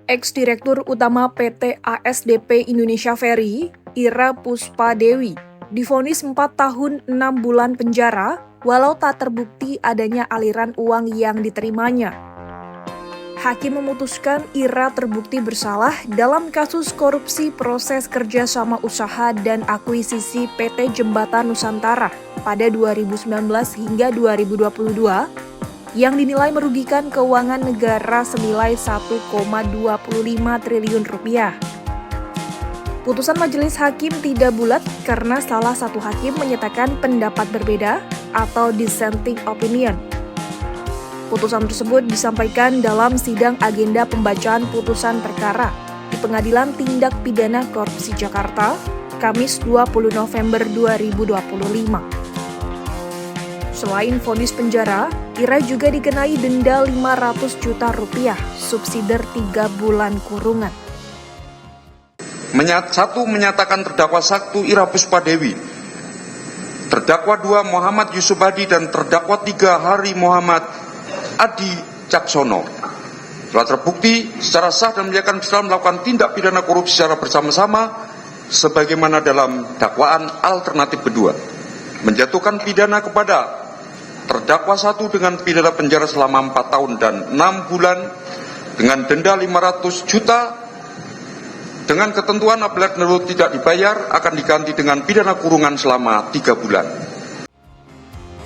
Ex-Direktur Utama PT ASDP Indonesia Ferry, Ira Puspadewi, divonis 4 tahun 6 bulan penjara walau tak terbukti adanya aliran uang yang diterimanya. Hakim memutuskan Ira terbukti bersalah dalam kasus korupsi proses kerjasama usaha dan akuisisi PT Jembatan Nusantara pada 2019 hingga 2022 yang dinilai merugikan keuangan negara senilai 1,25 triliun rupiah. Putusan majelis hakim tidak bulat karena salah satu hakim menyatakan pendapat berbeda atau dissenting opinion. Putusan tersebut disampaikan dalam sidang agenda pembacaan putusan perkara di Pengadilan Tindak Pidana Korupsi Jakarta, Kamis 20 November 2025. Selain vonis penjara, Ira juga dikenai denda 500 juta rupiah, subsidiar 3 bulan kurungan. Menyatakan terdakwa 1 Ira Puspadewi, terdakwa 2 Muhammad Yusuf Hadi, dan terdakwa 3 Hari Muhammad Adi Caksono telah terbukti secara sah dan menyatakan bersalah melakukan tindak pidana korupsi secara bersama-sama sebagaimana dalam dakwaan alternatif kedua, menjatuhkan pidana kepada terdakwa 1 dengan pidana penjara selama 4 tahun dan 6 bulan dengan denda 500 juta dengan ketentuan apabila denda tidak dibayar akan diganti dengan pidana kurungan selama 3 bulan.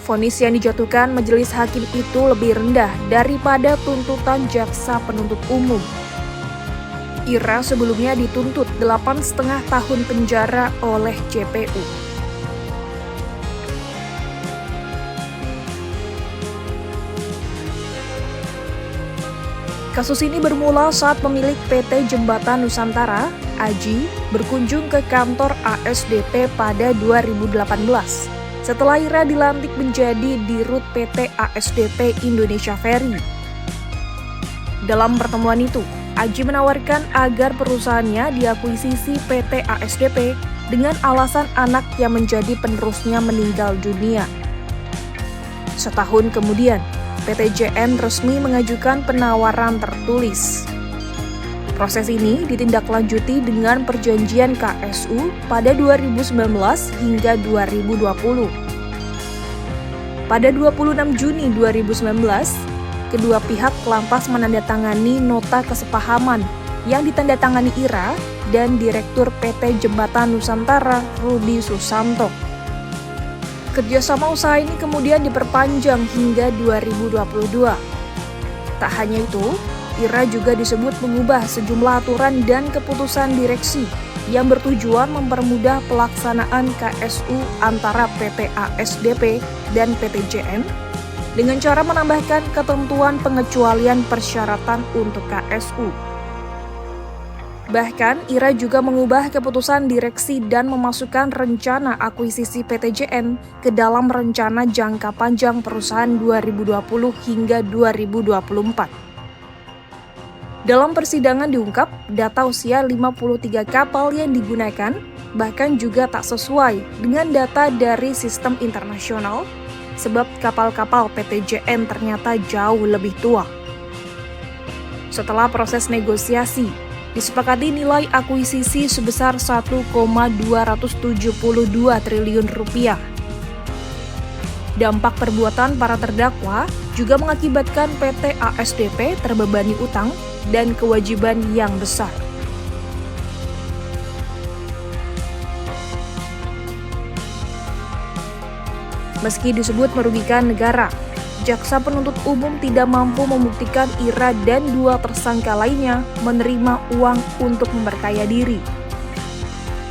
Vonis yang dijatuhkan majelis hakim itu lebih rendah daripada tuntutan jaksa penuntut umum. Ira sebelumnya dituntut 8,5 tahun penjara oleh JPU. Kasus ini bermula saat pemilik PT Jembatan Nusantara, Aji, berkunjung ke kantor ASDP pada 2018. Setelah Ira dilantik menjadi Dirut PT ASDP Indonesia Ferry. Dalam pertemuan itu, Aji menawarkan agar perusahaannya diakuisisi PT ASDP dengan alasan anak yang menjadi penerusnya meninggal dunia. Setahun kemudian, PT JN resmi mengajukan penawaran tertulis. Proses ini ditindaklanjuti dengan perjanjian KSU pada 2019 hingga 2020. Pada 26 Juni 2019, kedua pihak lantas menandatangani nota kesepahaman yang ditandatangani Ira dan Direktur PT Jembatan Nusantara, Rudi Susanto. Kerjasama usaha ini kemudian diperpanjang hingga 2022. Tak hanya itu, Ira juga disebut mengubah sejumlah aturan dan keputusan direksi yang bertujuan mempermudah pelaksanaan KSU antara PT ASDP dan PT JN dengan cara menambahkan ketentuan pengecualian persyaratan untuk KSU. Bahkan, Ira juga mengubah keputusan direksi dan memasukkan rencana akuisisi PT JN ke dalam rencana jangka panjang perusahaan 2020 hingga 2024. Dalam persidangan diungkap, data usia 53 kapal yang digunakan bahkan juga tak sesuai dengan data dari sistem internasional, sebab kapal-kapal PT JN ternyata jauh lebih tua. Setelah proses negosiasi, disepakati nilai akuisisi sebesar 1,272 triliun rupiah. Dampak perbuatan para terdakwa juga mengakibatkan PT ASDP terbebani utang dan kewajiban yang besar. Meski disebut merugikan negara, jaksa penuntut umum tidak mampu membuktikan Ira dan 2 tersangka lainnya menerima uang untuk memperkaya diri.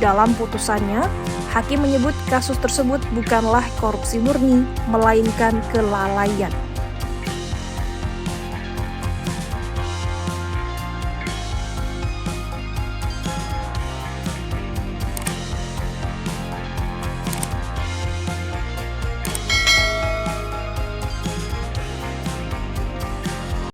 Dalam putusannya, hakim menyebut kasus tersebut bukanlah korupsi murni, melainkan kelalaian.